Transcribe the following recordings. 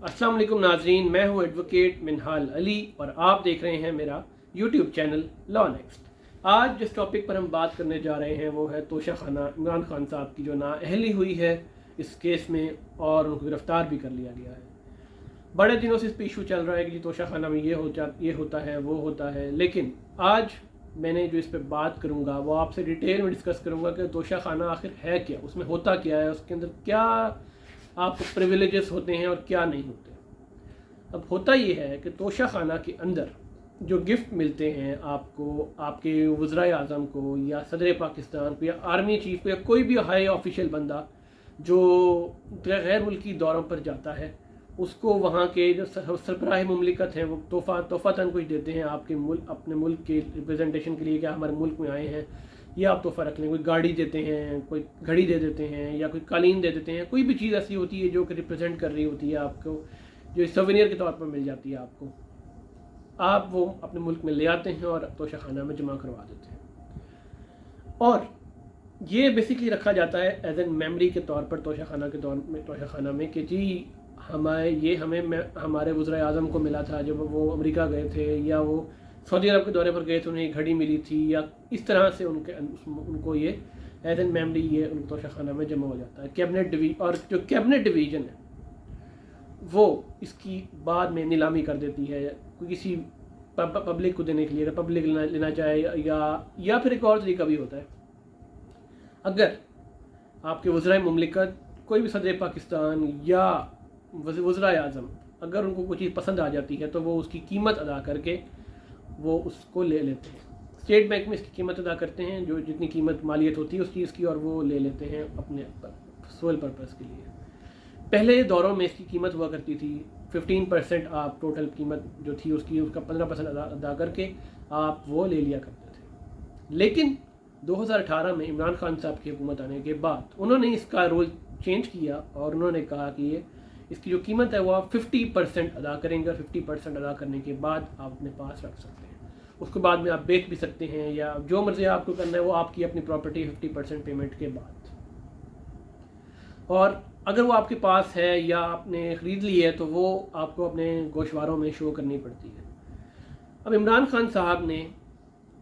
अस्सलाम वालेकुम नाजरीन, मैं हूं एडवोकेट मिनहाल अली और आप देख रहे हैं मेरा यूट्यूब चैनल लॉ नेक्स्ट। आज जिस टॉपिक पर हम बात करने जा रहे हैं वो है तोशा खाना इमरान खान साहब की जो नाअहली हुई है इस केस में और उनको गिरफ़्तार भी कर लिया गया है। बड़े दिनों से इस पर इशू चल रहा है कि जी तोशा खाना में ये होता है वो होता है, लेकिन आज मैंने जो इस पर बात करूँगा वो आपसे डिटेल में डिस्कस करूँगा कि तोशा खाना आखिर है क्या, उसमें होता क्या है, उसके अंदर क्या आपको प्रिविलेजेस होते हैं और क्या नहीं होते। अब होता ये है कि तोशा खाना के अंदर जो गिफ्ट मिलते हैं आपको, आपके वज़राए आज़म को या सदर पाकिस्तान को या आर्मी चीफ को या कोई भी हाई ऑफिशियल बंदा जो गैर मुल्की दौरों पर जाता है, उसको वहाँ के जो सरबराह मुमलिकत हैं वो तोहफ़ातन कुछ देते हैं आपके अपने मुल्क के रिप्रेजेंटेशन के लिए कि हमारे मुल्क में आए हैं, ये आप तोहफ़ा रख लें। कोई गाड़ी देते हैं, कोई घड़ी दे देते हैं या कोई कालीन दे देते हैं, कोई भी चीज़ ऐसी होती है जो कि रिप्रेजेंट कर रही होती है आपको, जो सवेनियर के तौर पर मिल जाती है आपको, आप वो अपने मुल्क में ले आते हैं और तोशा खाना में जमा करवा देते हैं। और ये बेसिकली रखा जाता है एज एन मेमोरी के तौर पर तोशा खाना में कि जी हमारे वज़राए आज़म को मिला था जब वो अमेरिका गए थे या वो सऊदी अरब के दौरे पर गए थे, उन्हें घड़ी मिली थी, या इस तरह से उनको ये एज एन मेमोरी ये उन तोशा खाना में जमा हो जाता है। और जो कैबिनेट डिवीज़न है वो इसकी बाद में नीलामी कर देती है किसी पब्लिक को देने के लिए, अगर पब्लिक लेना चाहे, या फिर एक और तरीका भी होता है, अगर आपके वज़राए मुमलिकत कोई भी सदर पाकिस्तान या वज़राए आज़म अगर उनको कोई चीज़ पसंद आ जाती है तो वो उसकी कीमत अदा करके वो उसको ले लेते हैं। स्टेट बैंक में इसकी कीमत अदा करते हैं, जो जितनी कीमत मालियत होती है उस चीज़ की, और वो ले लेते हैं अपने सोल पर्पज़ के लिए। पहले दौरों में इसकी कीमत हुआ करती थी 15%, आप टोटल कीमत जो थी उसका 15% अदा करके आप वो ले लिया करते थे। लेकिन 2018 में इमरान खान साहब की हुकूमत आने के बाद उन्होंने इसका रूल चेंज किया और उन्होंने कहा कि इसकी जो कीमत है वो आप 50% अदा करेंगे, और 50% अदा करने के बाद आप अपने पास रख सकते हैं। उसके बाद में आप बेच भी सकते हैं या जो मर्ज़ी आपको करना है वो आपकी अपनी प्रॉपर्टी 50% पेमेंट के बाद। और अगर वो आपके पास है या आपने ख़रीद ली है तो वो आपको अपने गोशवारों में शो करनी पड़ती है। अब इमरान खान साहब ने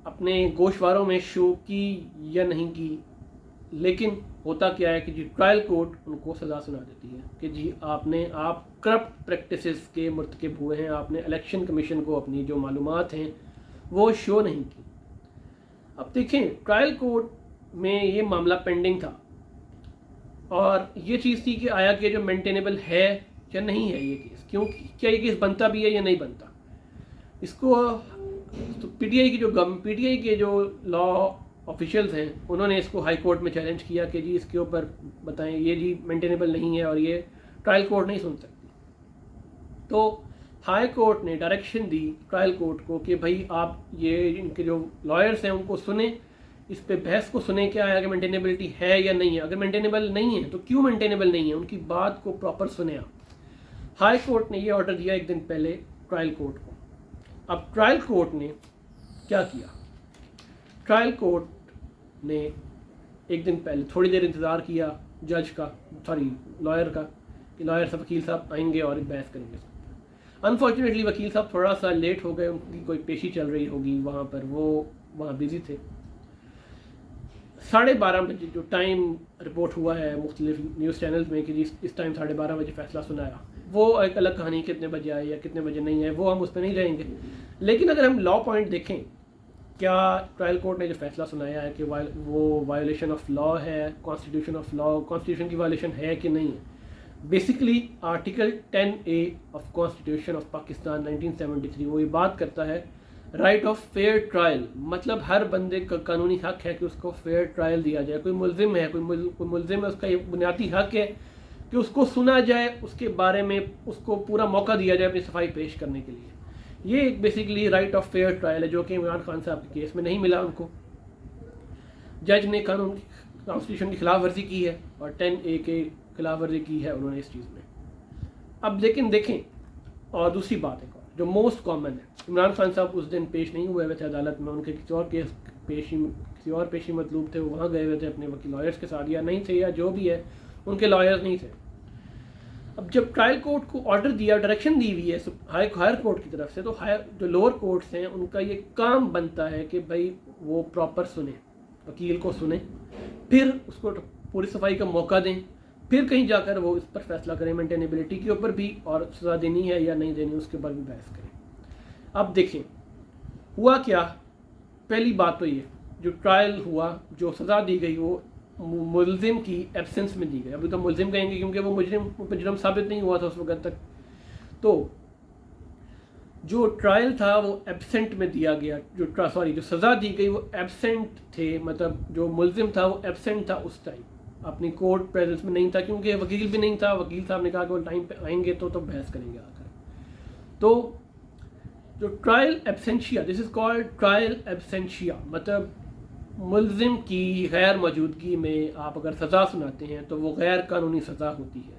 अपने गोशवारों में शो की या नहीं की, लेकिन होता क्या है कि जी ट्रायल कोर्ट उनको सज़ा सुना देती है कि जी आप करप्ट प्रैक्टिसेस के मुर्तकिब हुए हैं, आपने इलेक्शन कमीशन को अपनी जो मालूमात हैं वो शो नहीं की। अब देखें, ट्रायल कोर्ट में ये मामला पेंडिंग था और ये चीज़ थी कि आया कि जो मेंटेनेबल है या नहीं है ये केस, क्या ये केस बनता भी है या नहीं बनता। इसको तो पीटीआई के जो लॉ ऑफिशियल्स हैं उन्होंने इसको हाई कोर्ट में चैलेंज किया कि जी इसके ऊपर बताएं, ये जी मेंटेनेबल नहीं है और ये ट्रायल कोर्ट नहीं सुन सकती। तो हाई कोर्ट ने डायरेक्शन दी ट्रायल कोर्ट को कि भाई आप ये इनके जो लॉयर्स हैं उनको सुने, इस पे बहस को सुने, क्या है कि मेंटेनेबिलिटी है या नहीं है। अगर मेंटेनेबल नहीं है तो क्यों मेंटेनेबल नहीं है, उनकी बात को प्रॉपर सुने आप। हाई कोर्ट ने ये ऑर्डर दिया एक दिन पहले ट्रायल कोर्ट को। अब ट्रायल कोर्ट ने क्या किया, ट्रायल कोर्ट ने एक दिन पहले थोड़ी देर इंतज़ार किया लॉयर का, कि लॉयर साहब वकील साहब आएंगे और बहस करेंगे। अनफॉर्चुनेटली वकील साहब थोड़ा सा लेट हो गए, उनकी कोई पेशी चल रही होगी वहाँ पर, वो वहाँ बिज़ी थे। 12:30 बजे जो टाइम रिपोर्ट हुआ है मुख्तलिफ न्यूज़ चैनल्स में कि इस टाइम 12:30 बजे फ़ैसला सुनाया, वो एक अलग कहानी, कितने बजे आए या कितने बजे नहीं है वो हम उस पर नहीं जाएंगे। लेकिन अगर हम लॉ पॉइंट देखें, क्या ट्रायल कोर्ट ने जो फैसला सुनाया है कि वो वायोलेशन ऑफ लॉ है, कॉन्स्टिट्यूशन ऑफ लॉ, कॉन्स्टिट्यूशन की वायोलेशन है कि नहीं है। Basically article 10A of constitution of Pakistan 1973 वो ये बात करता है राइट ऑफ फेयर ट्रायल, मतलब हर बंदे का कानूनी हक है कि उसको फेयर ट्रायल दिया जाए। कोई मुल्जिम है, कोई मुल्जिम है, उसका ये बुनियादी हक है कि उसको सुना जाए, उसके बारे में उसको पूरा मौका दिया जाए अपनी सफाई पेश करने के लिए। ये एक basically right of fair trial है जो कि इमरान खान साहब के केस में नहीं मिला उनको। जज ने कॉन्स्टिट्यूशन की खिलाफ वर्जी की है और 10A के खिलाफ वर्जी की है उन्होंने इस चीज़ में। अब लेकिन देखें, और दूसरी बात है जो मोस्ट कॉमन है, इमरान खान साहब उस दिन पेश नहीं हुए थे अदालत में, उनके किसी और पेशी मतलूब थे, वो वहाँ गए हुए थे अपने वकील लॉयर्स के साथ, या नहीं थे, या जो भी है उनके लॉयर्स नहीं थे। اب جب ٹرائل کورٹ کو آرڈر دیا، ڈائریکشن دی ہوئی ہے ہائر کورٹ کی طرف سے، تو جو لوور کورٹس ہیں ان کا یہ کام بنتا ہے کہ بھائی وہ پراپر سنیں، وکیل کو سنیں، پھر اس کو پوری صفائی کا موقع دیں، پھر کہیں جا کر وہ اس پر فیصلہ کریں مینٹینیبلٹی کے اوپر بھی، اور سزا دینی ہے یا نہیں دینی اس کے اوپر بھی بحث کریں۔ اب دیکھیں ہوا کیا، پہلی بات تو یہ جو ٹرائل ہوا، جو سزا دی گئی وہ ملزم کی ایبسنس میں دی گئی۔ ابھی تو ملزم کہیں گے کیونکہ وہ مجرم ثابت نہیں ہوا تھا اس وقت تک، تو جو ٹرائل تھا وہ ایبسنٹ میں دیا گیا، جو سزا دی گئی وہ ایبسنٹ تھے، مطلب جو ملزم تھا وہ ایبسنٹ تھا اس ٹائم، اپنی کورٹ پریزنس میں نہیں تھا، کیونکہ وکیل بھی نہیں تھا۔ وکیل صاحب نے کہا کہ وہ ٹائم پہ آئیں گے تو بحث کریں گے آ کر۔ تو جو trial absentia, this is called trial absentia, مطلب ملزم کی غیر موجودگی میں آپ اگر سزا سناتے ہیں تو وہ غیر قانونی سزا ہوتی ہے۔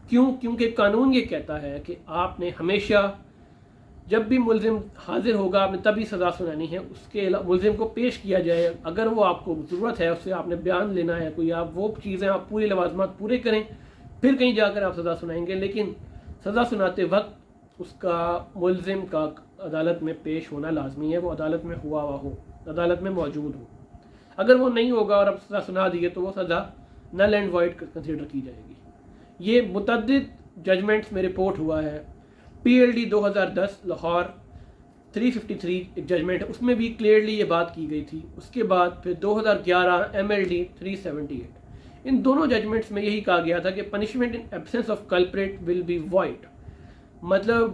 کیوں؟ کیونکہ قانون یہ کہتا ہے کہ آپ نے ہمیشہ جب بھی ملزم حاضر ہوگا آپ نے تبھی سزا سنانی ہے، اس کے ملزم کو پیش کیا جائے، اگر وہ آپ کو ضرورت ہے اس سے آپ نے بیان لینا ہے کوئی، آپ وہ چیزیں آپ پوری لوازمات پورے کریں، پھر کہیں جا کر آپ سزا سنائیں گے۔ لیکن سزا سناتے وقت اس کا ملزم کا عدالت میں پیش ہونا لازمی ہے، وہ عدالت میں ہوا ہو، عدالت میں موجود ہو۔ اگر وہ نہیں ہوگا اور اب سزا سنا دی ہے تو وہ سزا نل اینڈ وائڈ کنسیڈر کی جائے گی۔ یہ متعدد ججمنٹس میں رپورٹ ہوا ہے۔ PLD 2010 لاہور 353 ایک ججمنٹ ہے، اس میں بھی کلیئرلی یہ بات کی گئی تھی۔ اس کے بعد پھر 2011 MLD 378، ان دونوں ججمنٹس میں یہی کہا گیا تھا کہ punishment in absence of culprit will be void, مطلب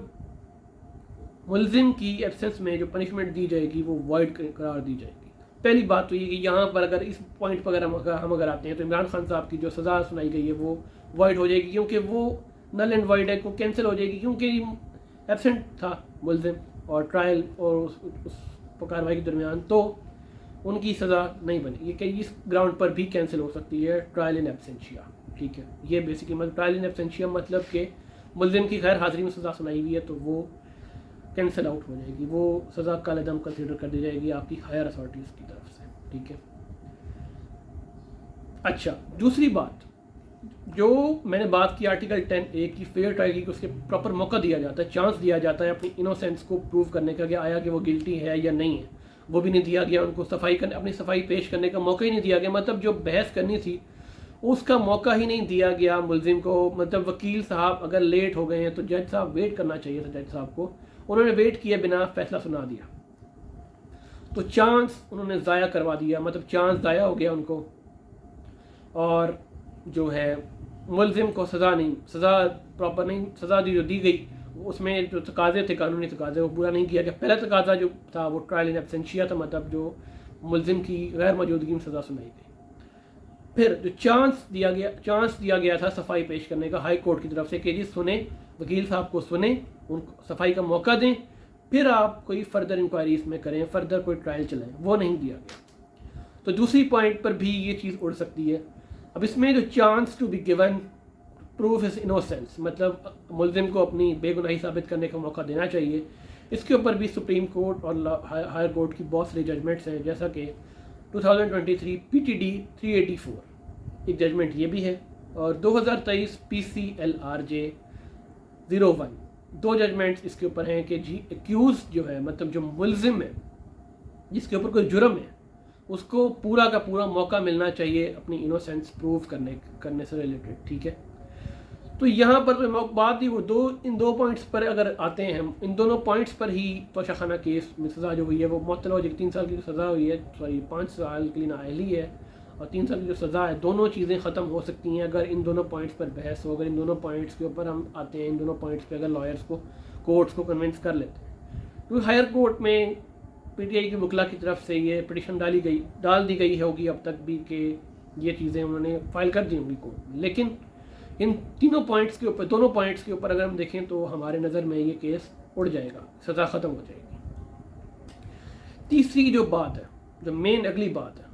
ملزم کی ایبسنس میں جو پنشمنٹ دی جائے گی وہ وائڈ قرار دی جائے گی۔ پہلی بات تو یہ کہ یہاں پر اگر اس پوائنٹ پر ہم اگر آتے ہیں تو عمران خان صاحب کی جو سزا سنائی گئی ہے وہ وائڈ ہو جائے گی، کیونکہ وہ نل اینڈ وائڈ ہے، کو کینسل ہو جائے گی، کیونکہ ایبسنٹ تھا ملزم اور ٹرائل اور اس کارروائی کے درمیان، تو ان کی سزا نہیں بنے گی کہ اس گراؤنڈ پر بھی کینسل ہو سکتی ہے ٹرائل ان ایبسنشیا۔ ٹھیک ہے، یہ بیسکلی مطلب ٹرائل ان ایبسنشیا مطلب کہ ملزم کی غیر حاضری میں سزا سنائی ہوئی ہے تو وہ کینسل آؤٹ ہو جائے گی، وہ سزا کالعدم کنسیڈر کر دی جائے گی آپ کی ہائر اتھارٹیز کی طرف سے۔ ٹھیک ہے، اچھا دوسری بات جو میں نے بات کی آرٹیکل 10A کی فیئر ٹرائل کی، کہ اس کے پراپر موقع دیا جاتا ہے، چانس دیا جاتا ہے اپنی انوسینس کو پروو کرنے کا کہ آیا کہ وہ گلٹی ہے یا نہیں ہے، وہ بھی نہیں دیا گیا، ان کو اپنی صفائی پیش کرنے کا موقع ہی نہیں دیا گیا، مطلب جو بحث کرنی تھی اس کا موقع ہی نہیں دیا گیا ملزم کو۔ مطلب وکیل صاحب اگر لیٹ ہو گئے ہیں تو جج صاحب ویٹ کرنا چاہیے تھا، جج صاحب کو، انہوں نے ویٹ کیے بنا فیصلہ سنا دیا، تو چانس انہوں نے ضائع کروا دیا، مطلب چانس ضائع ہو گیا ان کو، اور جو ہے ملزم کو سزا پراپر نہیں، سزا جو دی گئی اس میں جو تقاضے تھے، قانونی تقاضے، وہ پورا نہیں کیا گیا۔ پہلا تقاضا جو تھا وہ ٹرائل ان ایبسنشیا تھا، مطلب جو ملزم کی غیر موجودگی میں سزا سنائی گئی۔ پھر جو چانس دیا گیا تھا صفائی پیش کرنے کا ہائی کورٹ کی طرف سے کہ جی سنیں، وکیل صاحب کو سنیں، ان کو صفائی کا موقع دیں، پھر آپ کوئی فردر انکوائری اس میں کریں، فردر کوئی ٹرائل چلائیں، وہ نہیں دیا گیا۔ تو دوسری پوائنٹ پر بھی یہ چیز اڑ سکتی ہے۔ اب اس میں جو chance to be given proof as innocence, مطلب ملزم کو اپنی بے گناہی ثابت کرنے کا موقع دینا چاہیے، اس کے اوپر بھی سپریم کورٹ اور ہائر کورٹ کی بہت ساری ججمنٹس ہیں، جیسا کہ 2023 PTD 384 ایک ججمنٹ یہ بھی ہے، اور 2023 PCLRJ 01 دو ججمنٹس اس کے اوپر ہیں کہ جی ایکیوز جو ہے، مطلب جو ملزم ہے جس کے اوپر کوئی جرم ہے، اس کو پورا کا پورا موقع ملنا چاہیے اپنی انوسینس پروف کرنے سے ریلیٹڈ۔ ٹھیک ہے، تو یہاں پر بات ہی وہ ان دو پوائنٹس پر اگر آتے ہیں ہم، ان دونوں پوائنٹس پر ہی توشہ خانہ کیس میں سزا جو ہوئی ہے وہ معطل ہو جائے گی۔ 3 سال کی جو سزا ہوئی ہے، 5 سال کے لیے نااہلی ہے، اور 3 سال کی جو سزا ہے، دونوں چیزیں ختم ہو سکتی ہیں اگر ان دونوں پوائنٹس پر بحث ہو، اگر ان دونوں پوائنٹس کے اوپر ہم آتے ہیں، ان دونوں پوائنٹس پہ اگر لائرس کو کورٹس کو کنونس کر لیتے ہیں۔ کیونکہ ہائر کورٹ میں PTI کی وکلا کی طرف سے یہ پٹیشن ڈال دی گئی ہوگی اب تک بھی کہ یہ چیزیں انہوں نے فائل کر دی ہوں گی کورٹ میں، لیکن ان دونوں پوائنٹس کے اوپر اگر ہم دیکھیں تو ہمارے نظر میں یہ کیس اڑ جائے گا، سزا ختم ہو جائے گی۔ تیسری جو بات ہے، جو مین اگلی بات ہے،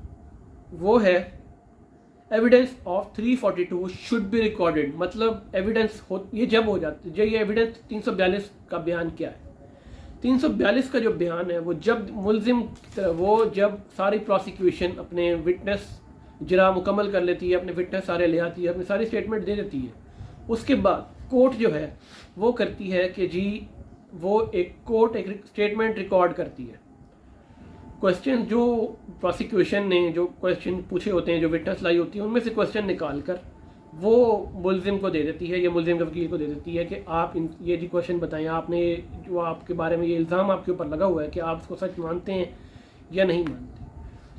وہ ہے evidence of 342 should be recorded, مطلب ایویڈنس یہ جب ہو جاتی ہے، یہ ایویڈنس 342 کا بیان کیا ہے؟ 342 کا جو بیان ہے وہ جب ملزم جب ساری پروسیکیوشن اپنے وٹنس جرا مکمل کر لیتی ہے، اپنے وٹنس سارے لے آتی ہے، اپنی ساری اسٹیٹمنٹ دے دیتی ہے، اس کے بعد कोर्ट जो है वो करती है कि जी वो कोर्ट एक स्टेटमेंट रिकॉर्ड करती है। क्वेश्चन जो प्रोसिक्यूशन ने जो क्वेश्चन पूछे होते हैं, जो विटनेस लाई होती है, उनमें से क्वेश्चन निकाल कर वो मुलजिम को दे देती है या मुलजिम के वकील को दे देती है कि आप ये जी क्वेश्चन बताएं, आपने जो आपके बारे में ये इल्ज़ाम आपके ऊपर लगा हुआ है कि आप इसको सच मानते हैं या नहीं मानते।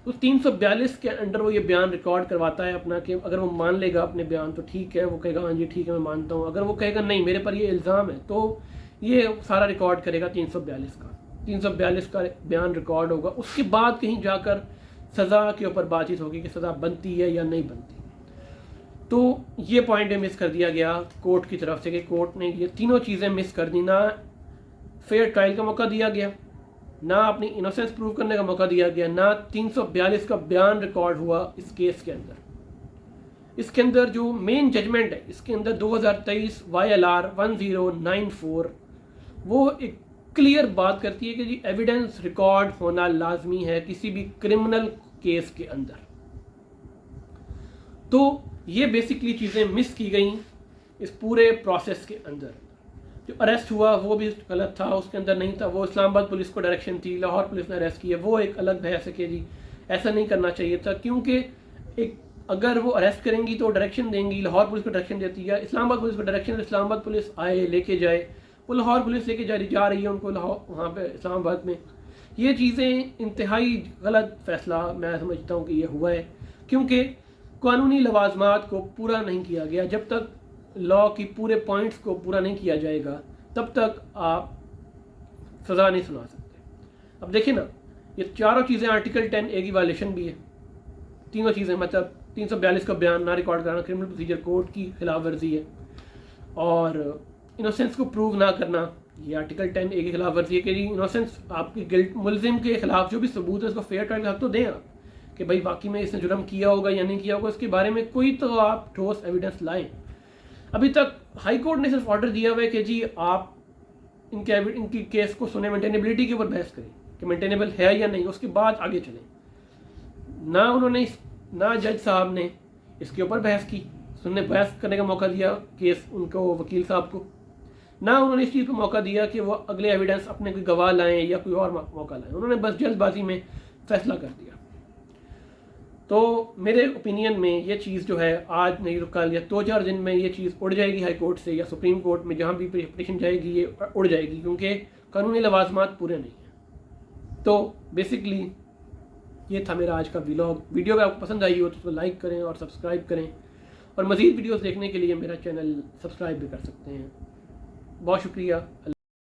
तो 342 के अंडर वो ये बयान रिकॉर्ड करवाता है अपना कि अगर वो मान लेगा अपने बयान तो ठीक है, वो कहेगा हाँ जी ठीक है मैं मानता हूँ। अगर वो कहेगा नहीं मेरे पर ये इल्ज़ाम है तो ये सारा रिकॉर्ड करेगा 342 का बयान रिकॉर्ड होगा। उसके बाद कहीं जाकर सज़ा के ऊपर बातचीत होगी कि सज़ा बनती है या नहीं बनती। तो ये पॉइंट मिस कर दिया गया कोर्ट की तरफ से कि कोर्ट ने ये तीनों चीज़ें मिस कर दी। ना फेयर ट्रायल का मौका दिया गया, ना अपनी इनोसेंस प्रूव करने का मौका दिया गया, ना 342 का बयान रिकॉर्ड हुआ इस केस के अंदर। इसके अंदर जो मेन जजमेंट है इसके अंदर 2023 YLR 1094 वो एक क्लियर बात करती है कि जी एविडेंस रिकॉर्ड होना लाजमी है किसी भी क्रिमिनल केस के अंदर। तो ये बेसिकली चीज़ें मिस की गई इस पूरे प्रोसेस के अंदर। जो अरेस्ट हुआ वो भी गलत था, उसके अंदर नहीं था, वो इस्लामाबाद पुलिस को डायरेक्शन थी, लाहौर पुलिस ने अरेस्ट किया, वो एक अलग बहस है कि जी ऐसा नहीं करना चाहिए था। क्योंकि एक अगर वो अरेस्ट करेंगी तो डायरेक्शन देंगी, लाहौर पुलिस को डायरेक्शन देती है, इस्लामाबाद पुलिस को डायरेक्शन, इस्लामाबाद पुलिस आए लेके जाए, वो लाहौर पुलिस लेके जा रही है उनको लाहौर वहाँ पे इस्लामाबाद में। ये चीज़ें इंतहाई गलत फैसला मैं समझता हूँ कि ये हुआ है, क्योंकि कानूनी लवाजमात को पूरा नहीं किया गया। जब तक लॉ की पूरे पॉइंट्स को पूरा नहीं किया जाएगा तब तक आप सज़ा नहीं सुना सकते। अब देखिए ना, ये चारों चीज़ें आर्टिकल 10A की वायलेशन भी है। तीनों चीज़ें मतलब 342 का बयान ना रिकॉर्ड कराना क्रिमिनल प्रोसीजर कोड की खिलाफ वर्जी है, और इनोसेंस को प्रूव ना करना ये आर्टिकल 10A की खिलाफ वर्जी है कि जी इनोसेंस आपकी गिल्ट मुलजिम के खिलाफ जो भी सबूत है उसको फेयर ट्रायल का हक तो दें आप कि भाई वाकई में इसने जुर्म किया होगा या नहीं किया होगा, उसके बारे में कोई तो आप ठोस एविडेंस लाएं। अभी तक हाई कोर्ट ने सिर्फ ऑर्डर दिया हुआ है कि जी आप इनकी केस को सुने, मेंटेनेबिलिटी के ऊपर बहस करें कि मेंटेनेबल है या नहीं, उसके बाद आगे चलें। ना उन्होंने ना जज साहब ने इसके ऊपर बहस की, बहस करने का मौका दिया केस उनको वकील साहब को, ना उन्होंने इस चीज़ को मौका दिया कि वो अगले एविडेंस अपने कोई गवाह लाएं या कोई और मौका लाएं। उन्होंने बस जल्दबाजी में फैसला कर दिया। तो मेरे ओपिनियन में ये चीज़ जो है आज नहीं तो कल या 2-4 दिन में ये चीज़ उड़ जाएगी हाई कोर्ट से या सुप्रीम कोर्ट में, जहाँ भी पिटीशन जाएगी ये उड़ जाएगी, क्योंकि कानूनी लवाजमात पूरे नहीं हैं। तो बेसिकली ये था मेरा आज का वीडियो अगर आपको पसंद आई हो तो उसको लाइक करें और सब्सक्राइब करें, और मज़ीद वीडियोस देखने के लिए मेरा चैनल सब्सक्राइब भी कर सकते हैं। बहुत शुक्रिया।